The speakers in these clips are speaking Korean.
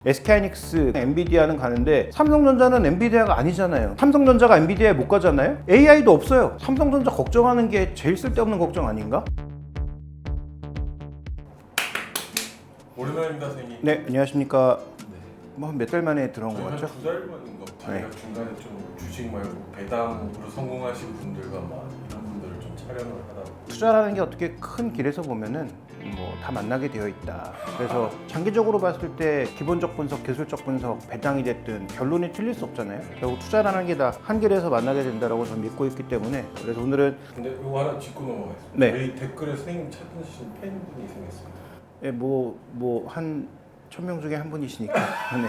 SK하이닉스, 엔비디아는 가는데 삼성전자는 엔비디아가 아니잖아요. 삼성전자가 엔비디아에 못 가잖아요. AI도 없어요. 삼성전자 걱정하는 게 제일 쓸데없는 걱정 아닌가? 오랜만입니다, 선생님. 네, 안녕하십니까. 뭐 몇 달 만에 들어온 것 같죠? 두달 만인 것 같아요. 네. 중간에 좀 주식 말고 배당으로 성공하신 분들과 막 이런 분들을 좀 촬영을 하다 투자라는 게 어떻게 큰 길에서 보면은 뭐 다 만나게 되어 있다. 그래서 장기적으로 봤을 때 기본적 분석, 기술적 분석, 배당이 됐든 결론이 틀릴 수 없잖아요. 결국 투자라는 게 다 한 길에서 만나게 된다라고 저는 믿고 있기 때문에 그래서 오늘은 근데 이거 하나 짚고 넘어가겠습니다. 네. 저희 댓글에 선생님 찾으신 팬분이 생겼습니다. 예, 뭐 한 1000명 중에 한 분이시니까. 네.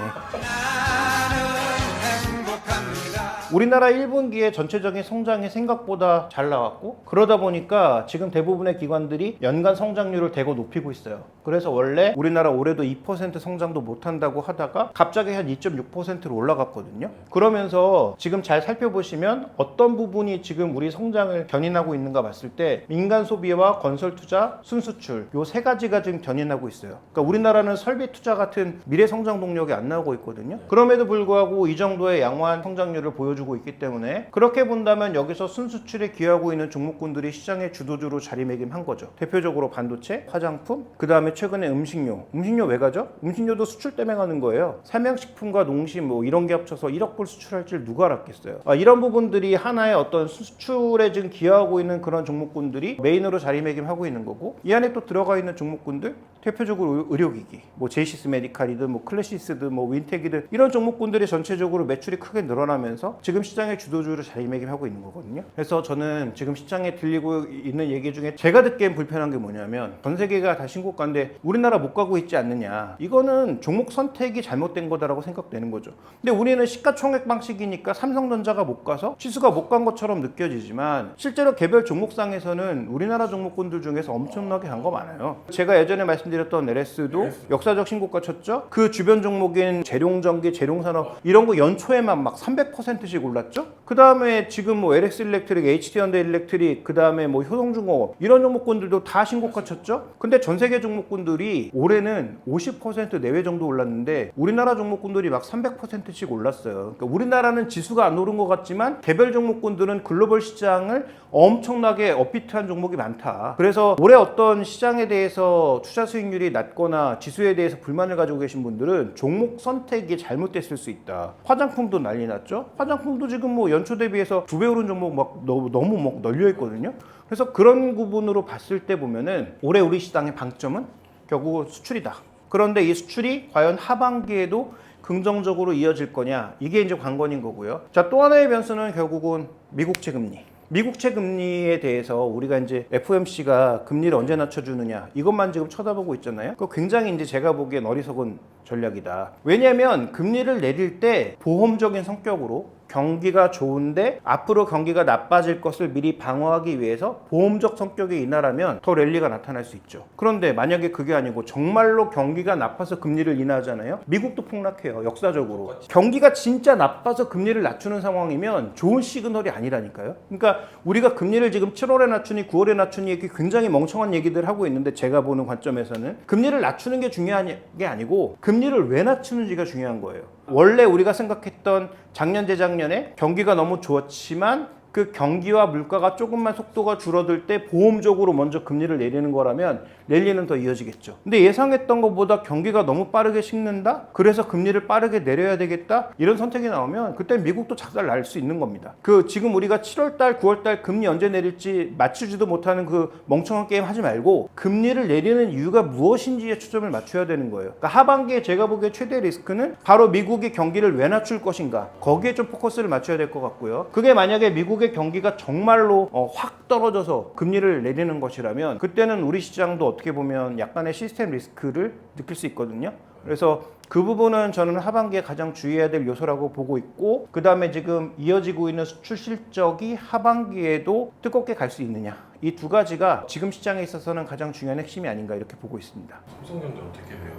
우리나라 1분기의 전체적인 성장이 생각보다 잘 나왔고 그러다 보니까 지금 대부분의 기관들이 연간 성장률을 대거 높이고 있어요. 그래서 원래 우리나라 올해도 2% 성장도 못한다고 하다가 갑자기 한 2.6%로 올라갔거든요. 그러면서 지금 잘 살펴보시면 어떤 부분이 지금 우리 성장을 견인하고 있는가 봤을 때 민간 소비와 건설 투자, 순수출 요 세 가지가 지금 견인하고 있어요. 그러니까 우리나라는 설비 투자 같은 미래 성장 동력이 안 나오고 있거든요. 그럼에도 불구하고 이 정도의 양호한 성장률을 보여주고 있기 때문에 그렇게 본다면 여기서 순수출에 기여하고 있는 종목군들이 시장의 주도주로 자리매김한 거죠. 대표적으로 반도체, 화장품, 그 다음에 최근에 음식료 왜 가죠? 음식료도 수출 때문에 가는 거예요. 삼양식품과 농심 뭐 이런 게 합쳐서 1억 불 수출할 줄 누가 알았겠어요. 이런 부분들이 하나의 어떤 수출에 지금 기여하고 있는 그런 종목군들이 메인으로 자리매김하고 있는 거고 이 안에 또 들어가 있는 종목군들 대표적으로 의료기기, 뭐 제이시스 메디칼이든 뭐 클래시스든 뭐 윈텍이든 이런 종목군들이 전체적으로 매출이 크게 늘어나면서 지금 시장의 주도주로 자리매김하고 있는 거거든요. 그래서 저는 지금 시장에 들리고 있는 얘기 중에 제가 듣기엔 불편한 게 뭐냐면 전 세계가 다 신고가인데 우리나라 못 가고 있지 않느냐. 이거는 종목 선택이 잘못된 거다라고 생각되는 거죠. 근데 우리는 시가총액 방식이니까 삼성전자가 못 가서 지수가 못 간 것처럼 느껴지지만 실제로 개별 종목상에서는 우리나라 종목군들 중에서 엄청나게 간 거 많아요. 제가 예전에 말씀드렸던 LS도 역사적 신고가 쳤죠. 그 주변 종목인 재룡전기, 재룡산업 이런 거 연초에만 막 300%씩 올랐죠. 그 다음에 지금 뭐 LX 일렉트릭, HD현대일렉트릭, 그 다음에 뭐 효성중공업 이런 종목군들도 다 신고가 쳤죠. 근데 전 세계 종목군들이 올해는 50% 내외 정도 올랐는데 우리나라 종목군들이 막 300%씩 올랐어요. 그러니까 우리나라는 지수가 안 오른 것 같지만 개별 종목군들은 글로벌 시장을 엄청나게 업비트한 종목이 많다. 그래서 올해 어떤 시장에 대해서 투자 수익률이 낮거나 지수에 대해서 불만을 가지고 계신 분들은 종목 선택이 잘못됐을 수 있다. 화장품도 난리 났죠. 화장품도 지금 뭐 연초 대비해서 2배 오른 종목 막 너무 막 널려 있거든요. 그래서 그런 부분으로 봤을 때 보면은 올해 우리 시장의 방점은 결국 수출이다. 그런데 이 수출이 과연 하반기에도 긍정적으로 이어질 거냐, 이게 이제 관건인 거고요. 자, 또 하나의 변수는 결국은 미국채 금리. 미국채 금리에 대해서 우리가 이제 FOMC가 금리를 언제 낮춰주느냐 이것만 지금 쳐다보고 있잖아요. 그거 굉장히 이제 제가 보기엔 어리석은 전략이다. 왜냐하면 금리를 내릴 때 보험적인 성격으로 경기가 좋은데 앞으로 경기가 나빠질 것을 미리 방어하기 위해서 보험적 성격의 인하라면 더 랠리가 나타날 수 있죠. 그런데 만약에 그게 아니고 정말로 경기가 나빠서 금리를 인하하잖아요. 미국도 폭락해요. 역사적으로. 경기가 진짜 나빠서 금리를 낮추는 상황이면 좋은 시그널이 아니라니까요. 그러니까 우리가 금리를 지금 7월에 낮추니 9월에 낮추니 이렇게 굉장히 멍청한 얘기들 하고 있는데 제가 보는 관점에서는 금리를 낮추는 게 중요한 게 아니고 금리를 왜 낮추는지가 중요한 거예요. 원래 우리가 생각했던 작년 재작년에 경기가 너무 좋았지만 그 경기와 물가가 조금만 속도가 줄어들 때 보험적으로 먼저 금리를 내리는 거라면 랠리는 더 이어지겠죠. 근데 예상했던 것보다 경기가 너무 빠르게 식는다? 그래서 금리를 빠르게 내려야 되겠다? 이런 선택이 나오면 그때 미국도 작살 날 수 있는 겁니다. 지금 우리가 7월달, 9월달 금리 언제 내릴지 맞추지도 못하는 그 멍청한 게임 하지 말고 금리를 내리는 이유가 무엇인지에 초점을 맞춰야 되는 거예요. 그러니까 하반기에 제가 보기에 최대 리스크는 바로 미국이 경기를 왜 낮출 것인가 거기에 좀 포커스를 맞춰야 될 것 같고요. 그게 만약에 미국의 경기가 정말로 확 떨어져서 금리를 내리는 것이라면 그때는 우리 시장도 어떻게 보면 약간의 시스템 리스크를 느낄 수 있거든요. 그래서 그 부분은 저는 하반기에 가장 주의해야 될 요소라고 보고 있고 그 다음에 지금 이어지고 있는 수출 실적이 하반기에도 뜨겁게 갈 수 있느냐 이 두 가지가 지금 시장에 있어서는 가장 중요한 핵심이 아닌가 이렇게 보고 있습니다. 삼성전자 어떻게 해요?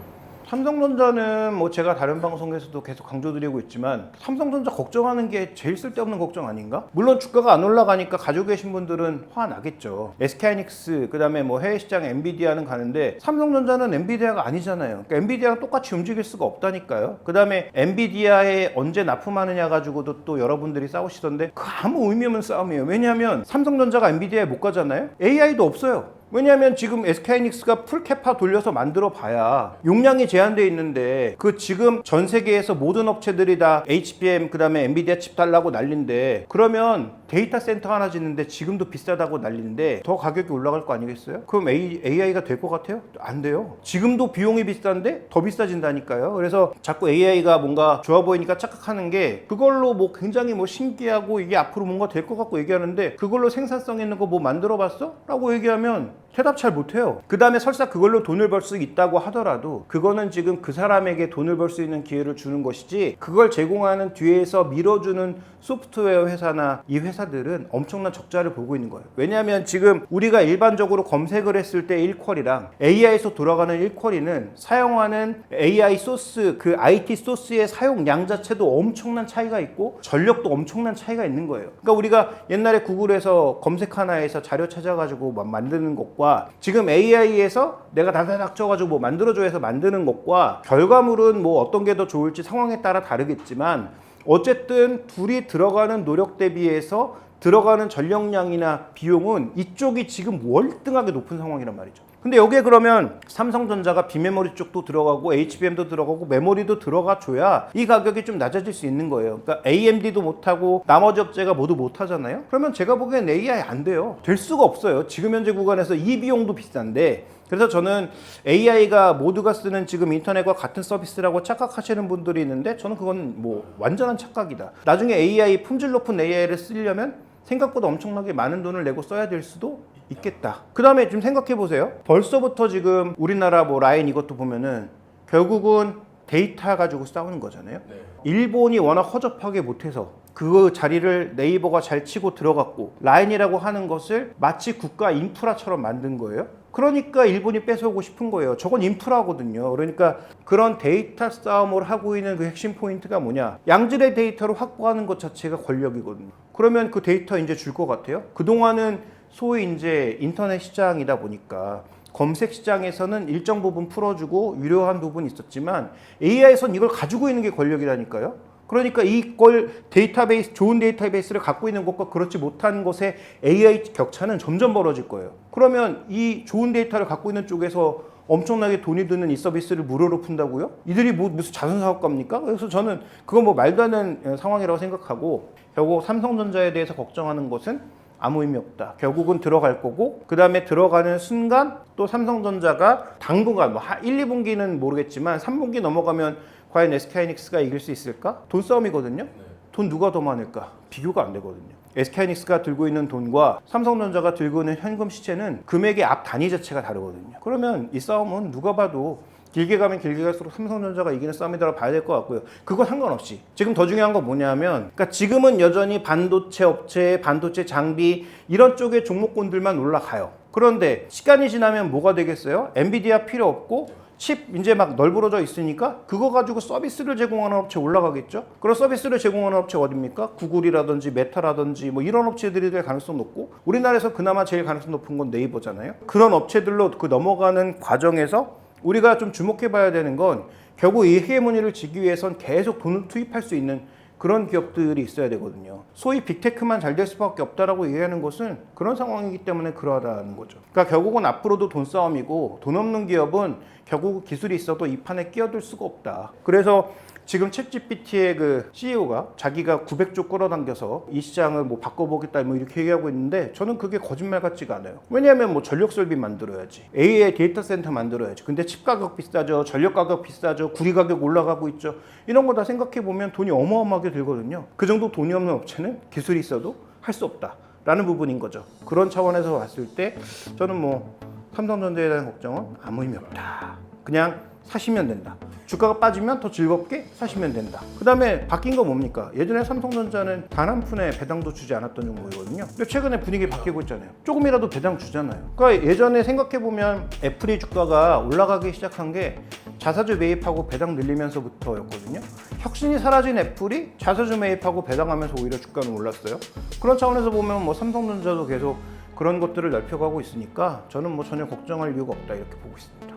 삼성전자는 뭐 제가 다른 방송에서도 계속 강조드리고 있지만 삼성전자 걱정하는 게 제일 쓸데없는 걱정 아닌가? 물론 주가가 안 올라가니까 가지고 계신 분들은 화 나겠죠. SK하이닉스 그다음에 뭐 해외 시장 엔비디아는 가는데 삼성전자는 엔비디아가 아니잖아요. 그러니까 엔비디아랑 똑같이 움직일 수가 없다니까요. 그다음에 엔비디아에 언제 납품하느냐 가지고도 또 여러분들이 싸우시던데 그 아무 의미 없는 싸움이에요. 왜냐하면 삼성전자가 엔비디아에 못 가잖아요. AI도 없어요. 왜냐하면 지금 SK하이닉스가 풀캐파 돌려서 만들어 봐야 용량이 제한되어 있는데 그 지금 전 세계에서 모든 업체들이 다 HBM 그다음에 엔비디아 칩 달라고 난린데 그러면 데이터 센터 하나 짓는데 지금도 비싸다고 난린데 더 가격이 올라갈 거 아니겠어요? 그럼 AI가 될 것 같아요? 안 돼요. 지금도 비용이 비싼데 더 비싸진다니까요. 그래서 자꾸 AI가 뭔가 좋아 보이니까 착각하는 게 그걸로 뭐 굉장히 뭐 신기하고 이게 앞으로 뭔가 될 것 같고 얘기하는데 그걸로 생산성 있는 거 뭐 만들어 봤어? 라고 얘기하면 대답 잘 못해요. 그 다음에 설사 그걸로 돈을 벌 수 있다고 하더라도 그거는 지금 그 사람에게 돈을 벌 수 있는 기회를 주는 것이지 그걸 제공하는 뒤에서 밀어주는 소프트웨어 회사나 이 회사들은 엄청난 적자를 보고 있는 거예요. 왜냐하면 지금 우리가 일반적으로 검색을 했을 때 1쿼리랑 AI에서 돌아가는 1쿼리는 사용하는 AI 소스, 그 IT 소스의 사용량 자체도 엄청난 차이가 있고 전력도 엄청난 차이가 있는 거예요. 그러니까 우리가 옛날에 구글에서 검색 하나에서 자료 찾아가지고 만드는 것과 지금 AI에서 내가 다다닥 쳐가지고 뭐 만들어줘 해서 만드는 것과 결과물은 뭐 어떤 게 더 좋을지 상황에 따라 다르겠지만 어쨌든 둘이 들어가는 노력 대비해서 들어가는 전력량이나 비용은 이쪽이 지금 월등하게 높은 상황이란 말이죠. 근데 여기에 그러면 삼성전자가 비메모리 쪽도 들어가고 HBM도 들어가고 메모리도 들어가 줘야 이 가격이 좀 낮아질 수 있는 거예요. 그러니까 AMD도 못하고 나머지 업체가 모두 못하잖아요. 그러면 제가 보기엔 AI 안 돼요. 될 수가 없어요. 지금 현재 구간에서 이 비용도 비싼데 그래서 저는 AI가 모두가 쓰는 지금 인터넷과 같은 서비스라고 착각하시는 분들이 있는데 저는 그건 뭐 완전한 착각이다. 나중에 AI 품질 높은 AI를 쓰려면 생각보다 엄청나게 많은 돈을 내고 써야 될 수도 있겠다. 그 다음에 좀 생각해 보세요. 벌써부터 지금 우리나라 뭐 라인 이것도 보면은 결국은 데이터 가지고 싸우는 거잖아요. 네. 일본이 워낙 허접하게 못해서 그 자리를 네이버가 잘 치고 들어갔고 라인이라고 하는 것을 마치 국가 인프라처럼 만든 거예요. 그러니까 일본이 뺏어오고 싶은 거예요. 저건 인프라거든요. 그러니까 그런 데이터 싸움을 하고 있는 그 핵심 포인트가 뭐냐? 양질의 데이터를 확보하는 것 자체가 권력이거든요. 그러면 그 데이터 이제 줄 것 같아요? 그동안은 소위 이제 인터넷 시장이다 보니까 검색 시장에서는 일정 부분 풀어주고 유료한 부분이 있었지만 AI에서는 이걸 가지고 있는 게 권력이라니까요. 그러니까 이걸 데이터베이스, 좋은 데이터베이스를 갖고 있는 것과 그렇지 못한 것의 AI 격차는 점점 벌어질 거예요. 그러면 이 좋은 데이터를 갖고 있는 쪽에서 엄청나게 돈이 드는 이 서비스를 무료로 푼다고요? 이들이 뭐 무슨 자선사업가입니까? 그래서 저는 그건 뭐 말도 안 되는 상황이라고 생각하고 결국 삼성전자에 대해서 걱정하는 것은 아무 의미 없다. 결국은 들어갈 거고 그 다음에 들어가는 순간 또 삼성전자가 당분간 뭐 1, 2분기는 모르겠지만 3분기 넘어가면 과연 SK하이닉스가 이길 수 있을까? 돈 싸움이거든요. 돈 누가 더 많을까? 비교가 안 되거든요. SK하이닉스가 들고 있는 돈과 삼성전자가 들고 있는 현금 시체는 금액의 앞 단위 자체가 다르거든요. 그러면 이 싸움은 누가 봐도 길게 가면 길게 갈수록 삼성전자가 이기는 싸움이라고 봐야 될 것 같고요. 그거 상관없이 지금 더 중요한 건 뭐냐면 그러니까 지금은 여전히 반도체 업체, 반도체 장비 이런 쪽의 종목군들만 올라가요. 그런데 시간이 지나면 뭐가 되겠어요? 엔비디아 필요 없고 칩 이제 막 널브러져 있으니까 그거 가지고 서비스를 제공하는 업체 올라가겠죠. 그런 서비스를 제공하는 업체 어딥니까? 구글이라든지 메타라든지 뭐 이런 업체들이 될 가능성 높고 우리나라에서 그나마 제일 가능성 높은 건 네이버잖아요. 그런 업체들로 그 넘어가는 과정에서 우리가 좀 주목해 봐야 되는 건 결국 이 헤게모니를 지기 위해선 계속 돈을 투입할 수 있는 그런 기업들이 있어야 되거든요. 소위 빅테크만 잘 될 수밖에 없다라고 얘기하는 것은 그런 상황이기 때문에 그러하다는 거죠. 그러니까 결국은 앞으로도 돈 싸움이고 돈 없는 기업은 결국 기술이 있어도 이 판에 끼어들 수가 없다. 그래서 지금 챗GPT의 그 CEO가 자기가 900조 끌어당겨서 이 시장을 뭐 바꿔보겠다 뭐 이렇게 얘기하고 있는데 저는 그게 거짓말 같지가 않아요. 왜냐하면 뭐 전력 설비 만들어야지, AI 데이터 센터 만들어야지. 근데 칩 가격 비싸죠, 전력 가격 비싸죠, 구리 가격 올라가고 있죠. 이런 거 다 생각해 보면 돈이 어마어마하게 들거든요. 그 정도 돈이 없는 업체는 기술이 있어도 할 수 없다라는 부분인 거죠. 그런 차원에서 봤을 때 저는 뭐 삼성전자에 대한 걱정은 아무 의미 없다. 그냥 사시면 된다. 주가가 빠지면 더 즐겁게 사시면 된다. 그 다음에 바뀐 거 뭡니까? 예전에 삼성전자는 단 한 푼의 배당도 주지 않았던 종목이거든요. 근데 최근에 분위기 바뀌고 있잖아요. 조금이라도 배당 주잖아요. 그러니까 예전에 생각해보면 애플이 주가가 올라가기 시작한 게 자사주 매입하고 배당 늘리면서부터였거든요. 혁신이 사라진 애플이 자사주 매입하고 배당하면서 오히려 주가는 올랐어요. 그런 차원에서 보면 뭐 삼성전자도 계속 그런 것들을 넓혀가고 있으니까 저는 뭐 전혀 걱정할 이유가 없다 이렇게 보고 있습니다.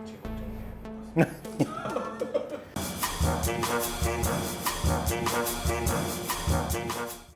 제 걱정이에요.